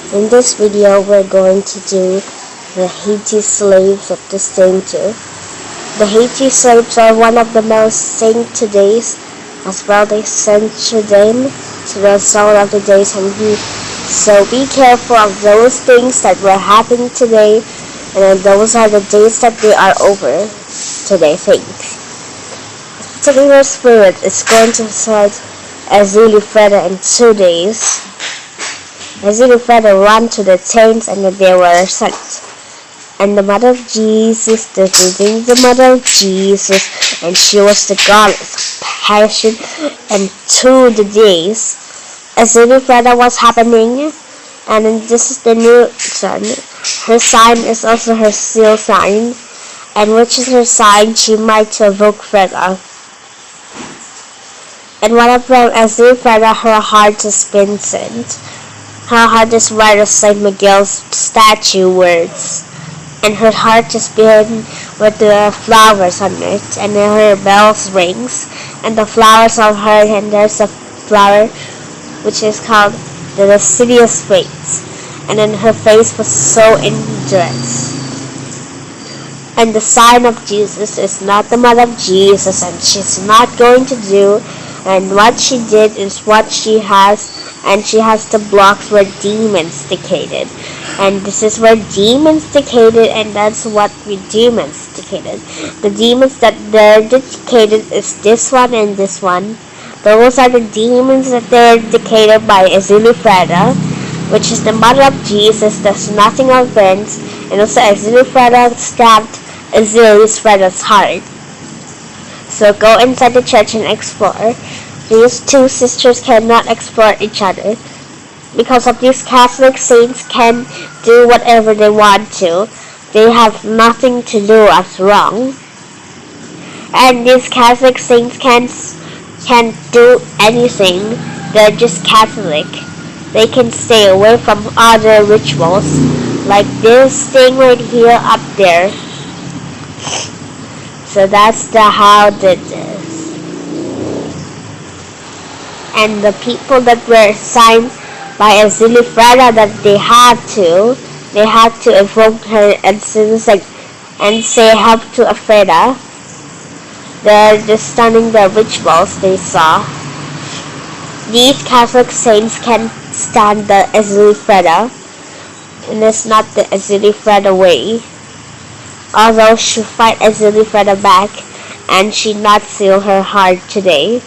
In this video, we're going to do the Haiti slaves of the sanctuary. The Haiti slaves are one of the most sanctuary days, as well they censure them to the soul of the days, so be careful of those things that were happening today, and then those are the days that they are over today. Thanks. This particular spirit is going to start ezili freda in 2 days. Ezili freda ran to the tents, and they were sent. And the mother of Jesus, the mother of Jesus, and she was the goddess of passion. And 2 the days ezili freda was happening, and then this is the new sun. Her sign is also her seal sign, and which is her sign, she might evoke freda. And one of them, ezili freda, her heart has been sent. Her heart is where the Saint Miguel's statue words, and her heart is been with the flowers on it, and her bells rings, and the flowers of her, and there's a flower which is called the lascivious face, and then her face was so in dress. And the sign of Jesus is not the mother of Jesus, and she's not going to do, and what she did is what she has, and she has the blocks where demons dedicated, and this is where demons dedicated, and that's what we demons dedicated. The demons that they're dedicated is this one and this one. Those are the demons that they're dedicated by ezili freda, which is the mother of Jesus. There's nothing offense, and also ezili freda stabbed ezili's freda's heart. So go inside the church and explore. These 2 sisters cannot explore each other because of these Catholic saints can do whatever they want to. They have nothing to do as wrong, and these Catholic saints can't do anything. They're just Catholic. They can stay away from other rituals, like this thing right here up there. So that's how it is. And the people that were assigned by ezili freda, that they had to evoke her and say help to a freda. They're just stunning the rituals they saw. These Catholic saints can stand the ezili freda, and it's not the ezili freda way. Although she fight ezili freda back, and she not seal her heart today.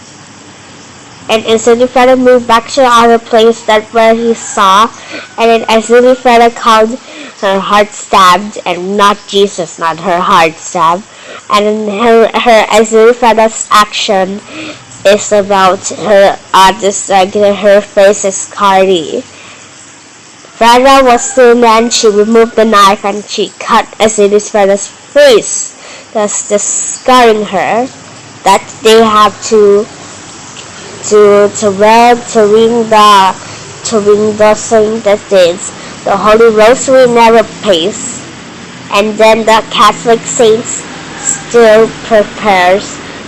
And ezili freda moved back to the other place that where he saw, and then ezili freda called her heart stabbed, and not Jesus, not her heart stabbed. And then her ezili freda's action is about her her face is scarred. Freda was still, and she removed the knife and she cut ezili freda's face, thus scarring her. That they have to ring the saint that is the Holy Rosary in our pace, and then the Catholic saints still prepares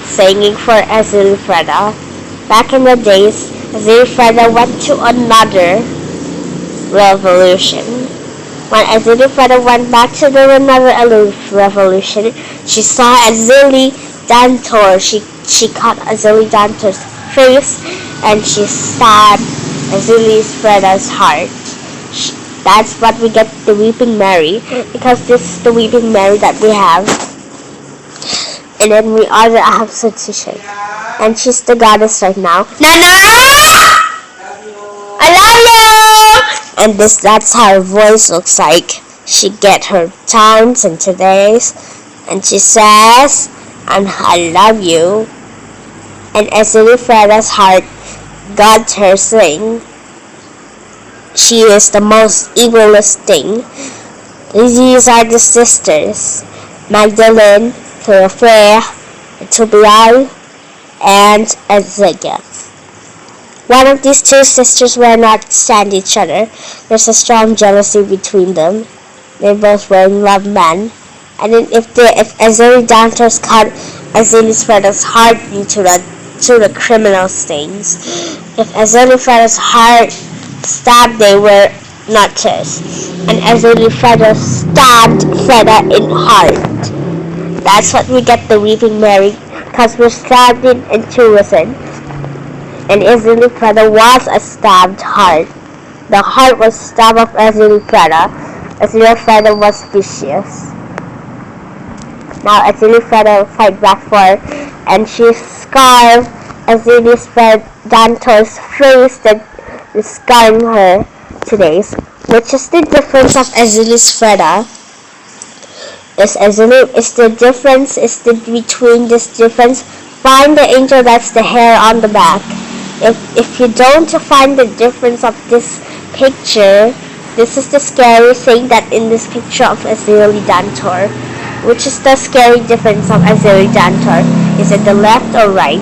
singing for ezili freda. Back in the days, ezili freda went to another revolution. When ezili freda went back to another revolution, she saw ezili dantor. She cut ezili dantor's face, and she stabbed ezili freda's heart. That's what we get the Weeping Mary, because this is the Weeping Mary that we have. And then we are the Absolution, and she's the goddess right now. Nana! I love you! And that's how her voice looks like. She get her times and today's, and she says, and I love you. And ezili freda's heart got her sing. She is the most evilest thing. These are the sisters, Magdalene, Parvait, bloood, and ezili. One of these 2 sisters will not stand each other. There's a strong jealousy between them. They both were in love men. And then if ezili dancers cut ezili freda's heart into the criminal things, if ezili freda's heart stabbed, they were notice. And ezili freda stabbed Freda in heart. That's what we get the weeping Mary, because we're stabbed in intuition. And ezili freda was a stabbed heart. The heart was stabbed of ezili freda. Ezili freda was vicious. Now ezili freda fight back for her, and she scarred ezili's dantor's face that is scarring her today. Which is the difference of ezili's freda? Between this difference, find the angel that's the hair on the back. If you don't find the difference of this picture, this is the scary thing that in this picture of ezili dantor. Which is the scary difference of ezili dantor? Is it the left or right?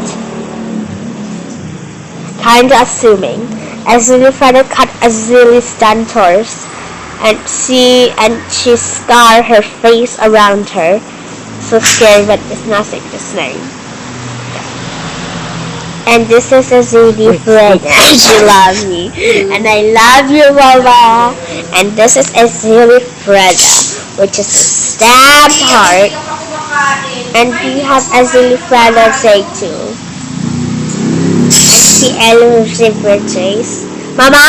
Kinda assuming. Ezili freda cut ezili's dantors, and she scarred her face around her. So scary, but it's nothing, just name. And this is ezili freda. She loves me, and I love you, Mama. And this is ezili freda, which is a stabbed heart. And we have ezili freda day 2. She elevated birthdays. Mama,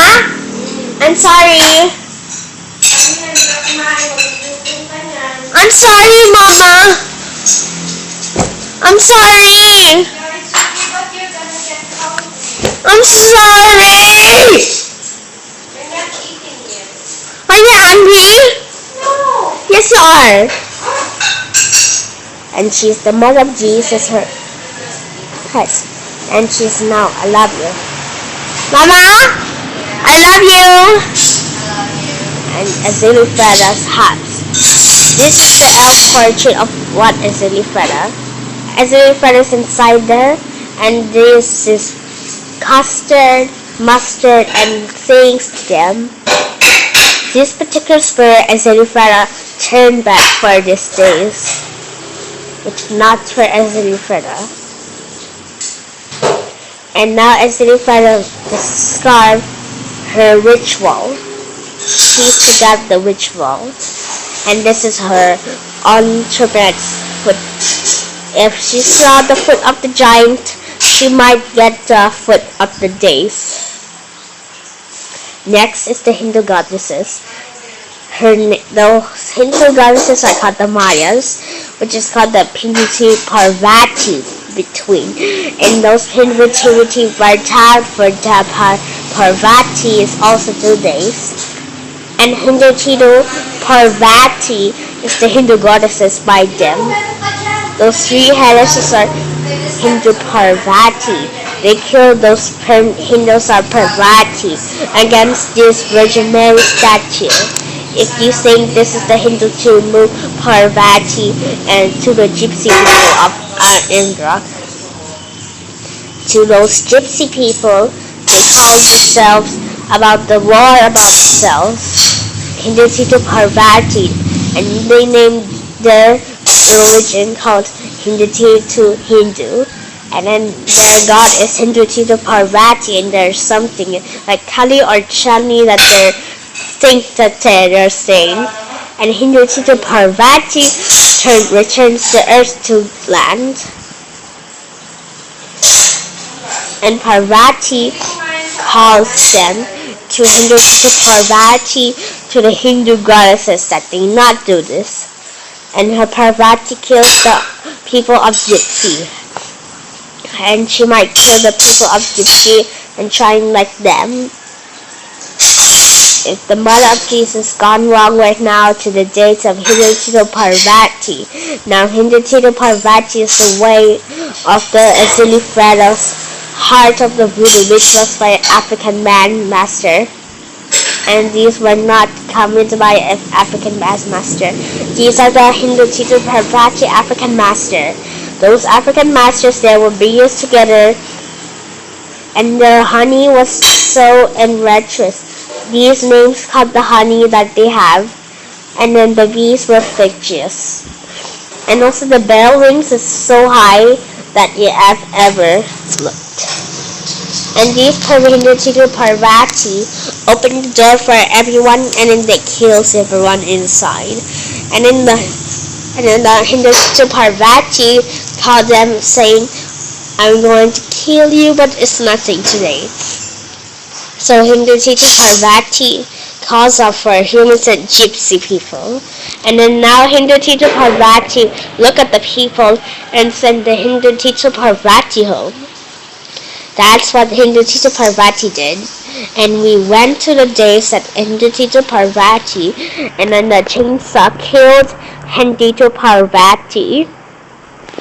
I'm sorry. I'm sorry, Mama. I'm sorry. I'm sorry. Are you angry? No. Yes, you are. And she's the mother of Jesus, her husband. And she's now, I love you. Mama, I love you. And ezili freda's house. This is the elf portrait of what ezili freda. Ezili freda is inside there, and this is custard, mustard, and things to them. This particular spirit ezili freda turned back for these days, which not for ezili freda. And now ezili freda described her ritual. She forgot the ritual. And this is her entrepreneurs foot. If she saw the foot of the giant, she might get the foot of the days. Next is the Hindu goddesses. Those Hindu goddesses are called the Mayas, which is called the Pinduti Parvati between. And those Pinduti Vartad for the Parvati is also 2 days. And Hinduti Parvati is the Hindu goddesses by them. Those 3 heiresses are Hindu Parvati. They killed those Hindus are Parvati against this Virgin Mary statue. If you think this is the Hindu Tumu Parvati and to the gypsy people of Indra. To those gypsy people, they call themselves about the war about themselves, Hindu Tito Parvati, and they named their religion called Hindu Tito Hindu. And then their god is Hindu Tito Parvati, and there's something like Kali or Chani that they think that they're saying. And Hindu Tito Parvati returns the earth to land. And Parvati calls them to Hindu Tito Parvati to the Hindu goddesses that they not do this. And her Parvati kills the people of Gypsy. And she might kill the people of Gypsy and trying like them. If the mother of Jesus gone wrong right now to the dates of Hindu Tito Parvati. Now Hindu Tito Parvati is the way of the ezili freda's heart of the voodoo, which was by an African master. And these were not committed by an African master. These are the Hindu Tito Parvati African master. Those African masters there were bees together, and their honey was so enriched. These names called the honey that they have, and then the bees were fictitious. And also the bell rings is so high that you have ever looked. And these Hindu Parvati opened the door for everyone, and then they kills everyone inside. And then the Hindu Parvati called them, saying, "I'm going to kill you, but it's nothing today." So Hindu Parvati calls out for humans and gypsy people. And then now Hindu Parvati look at the people and send the Hindu Parvati home. That's what Hindu Parvati did. And we went to the days that Hindu Parvati, and then the chainsaw killed Hindu Parvati.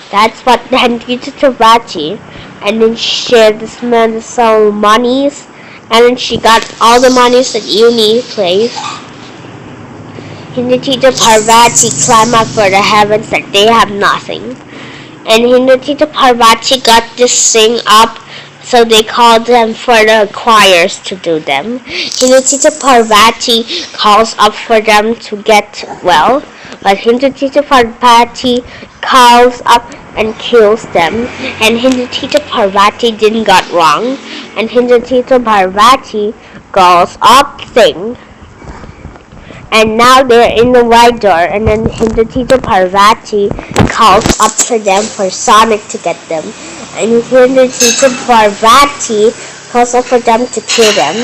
That's what the Hindu Parvati. And then she shared this man some monies, and then she got all the monies that you need, please. Hindu Parvati climb up for the heavens that they have nothing. And Hindu Parvati got this thing up, so they called them for the choirs to do them. Hindu Parvati calls up for them to get well, but Hindu Parvati calls up and kills them. And Hindu Parvati didn't got wrong. And Hindu Parvati goes up thing. And now they're in the white door, and then Hindu Parvati calls up for them for Sonic to get them. And Hindu Parvati calls up for them to kill them.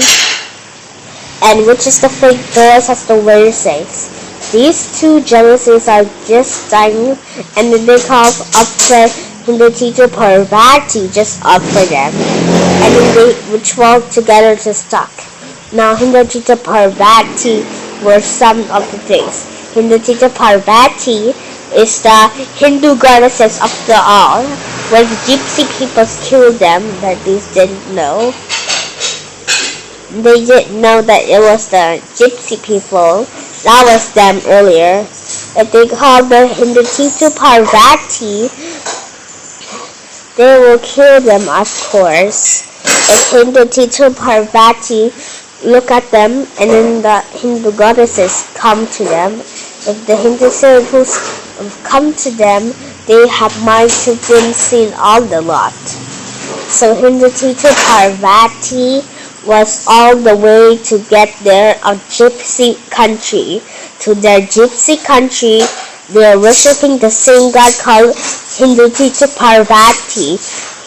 And which is the fake doors, as the word says. These two jealousies are just dying, and then they call up for Hindu Parvati just up for them. And then they ritual together to stuck. Now Hindu Parvati were some of the things. Hindu Parvati is the Hindu goddesses of the all, where the gypsy peoples killed them, that these didn't know. They didn't know that it was the gypsy people. That was them earlier. If they call the Hindu Parvati, they will kill them, of course. If Hindu Parvati look at them, and then the Hindu goddesses come to them. If the Hindu circles come to them, they might have been seen all the lot. So Hindu Parvati was all the way to get their gypsy country. To their gypsy country, they are worshipping the same god called Hindu Parvati.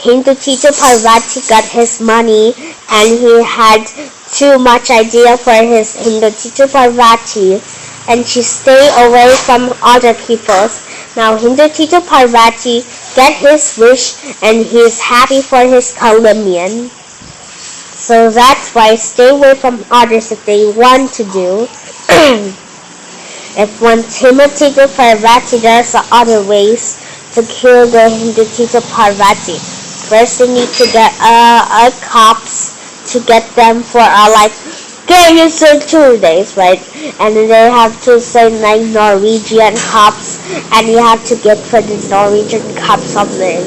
Hindu Parvati got his money, and he had too much idea for his Hindu Parvati, and she stay away from other people's. Now Hindu Parvati get his wish, and he is happy for his Colombian. So that's why stay away from others if they want to do. If one Hindu Parvati, there's other ways to kill the Hindu Parvati. First, they need to get cops to get them for like you said 2 days, right? And then they have to send like Norwegian cops, and you have to get for the Norwegian cops something.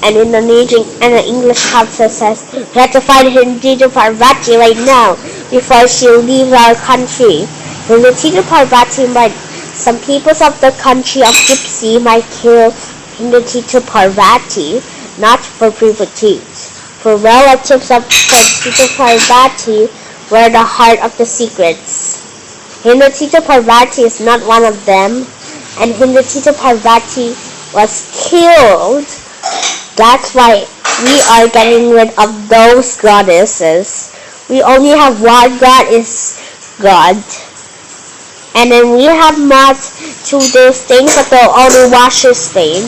And in the English cops says, "You have to find Hindu Parvati right now before she leaves our country." Hindu Parvati might, some peoples of the country of Gypsy might kill Hindu Parvati, not for privatives. For relatives of Hindu Parvati were the heart of the secrets. Hindu Parvati is not one of them, and Hindu Parvati was killed. That's why we are getting rid of those goddesses. We only have one god is God. And then we have mods to those things, but they'll only wash his stain.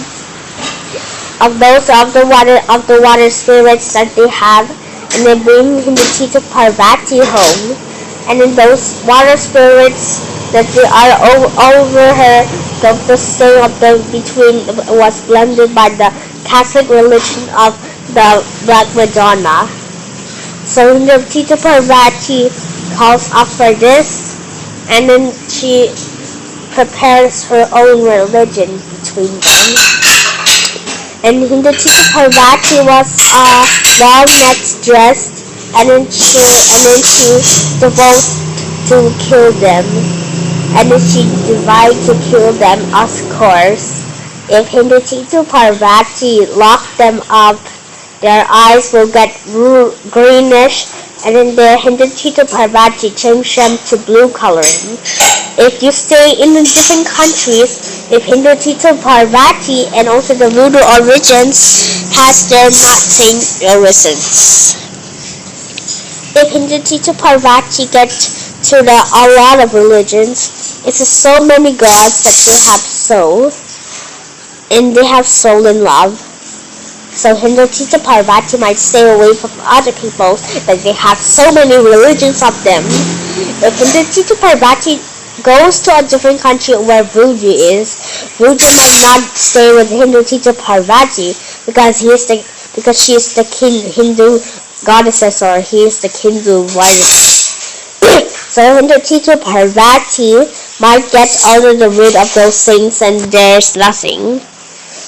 Of those of the water spirits that they have, and they bring Hindu Parvati home. And then those water spirits that they are over her, the stain of the between was blended by the Catholic religion of the Black Madonna. So Hindu Parvati calls up for this, and then she prepares her own religion between them. And Hindu Parvati was well-necked dressed, and then she devotes to kill them, and then she divides to kill them, of course. If Hindu Parvati locked them up their eyes will get greenish, and then their Hindu Parvati change them to blue coloring. If you stay in the different countries, if Hindu Parvati and also the voodoo origins has their not same origins. If Hindu Parvati get to a lot of religions, it's so many gods that they have soul, and they have soul and love. So Hindu Parvati might stay away from other people that they have so many religions of them. If Hindu Parvati goes to a different country where voodoo is, voodoo might not stay with Hindu Parvati because she is the Hindu goddesses, or he is the Hindu warrior. So Hindu Parvati might get rid of those things, and there's nothing.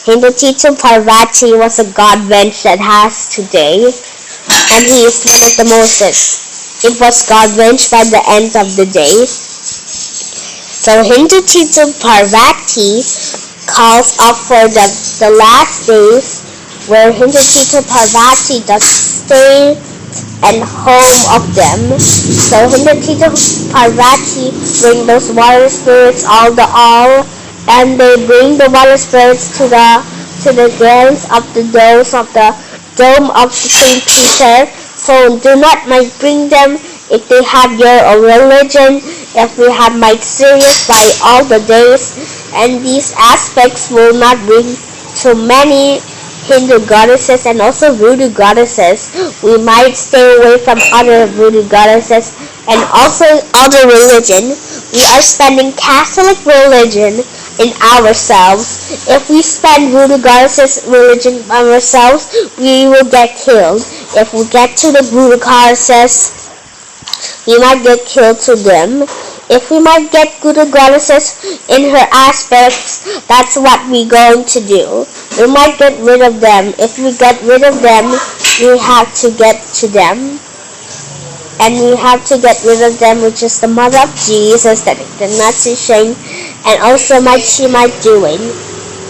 Hindu Parvati was a god venge that has today, and he is one of the most. It was god venge by the end of the day. So Hindu Parvati calls up for the last days, where Hindu Parvati does stay and home of them. So Hindu Parvati bring those water spirits all, and they bring the water spirits to the dance of the dome of St. Peter. So do not bring them if they have your religion, if we have serious by all the days, and these aspects will not bring too many Hindu goddesses and also voodoo goddesses. We might stay away from other voodoo goddesses and also other religion. We are spending Catholic religion in ourselves. If we spend voodoo goddesses religion on ourselves, we will get killed. If we get to the voodoo goddesses, we might get killed to them. If we might get voodoo goddesses in her aspects, that's what we're going to do. We might get rid of them. If we get rid of them, we have to get to them. And we have to get rid of them, which is the mother of Jesus that the Nazi shame, and also she might doing.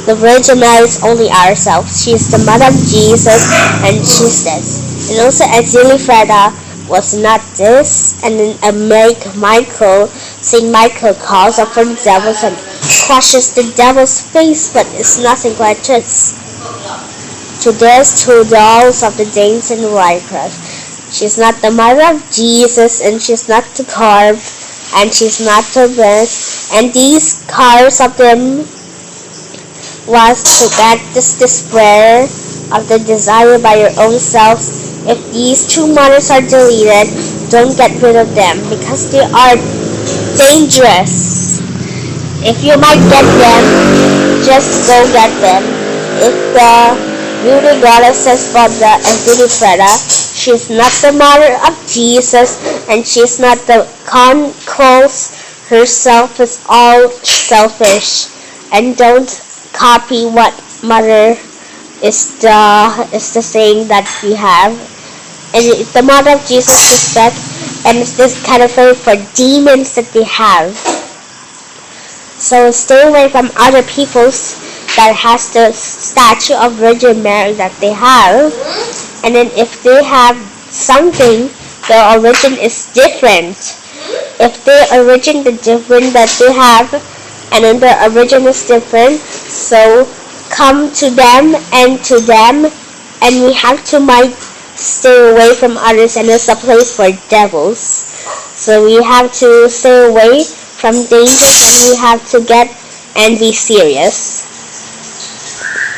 The Virgin Mary is only ourselves. She is the mother of Jesus, and she's this. And also ezili freda was not this, and then Saint Michael calls up for the devils and crushes the devil's face, but it's nothing like this. To these two dolls of the Danes and the Lycras. She's not the mother of Jesus, and she's not the carve, and she's not the this, and these carves of them was to get this prayer of the desire by your own selves. If these two mothers are deleted, don't get rid of them because they are dangerous. If you might get them, just go get them. If the voodoo goddesses for the ezili freda, she's not the mother of Jesus, and she's not the calls herself is all selfish. And don't copy what mother is the saying that we have. And it's the mother of Jesus respect, and it's this kind of thing for demons that they have. So stay away from other people's that has the statue of Virgin Mary that they have. And then if they have something, their origin is different. If their origin is different that they have, and then their origin is different, so come to them, and we have to stay away from others, and it's a place for devils. So we have to stay away from danger, and we have to get and be serious.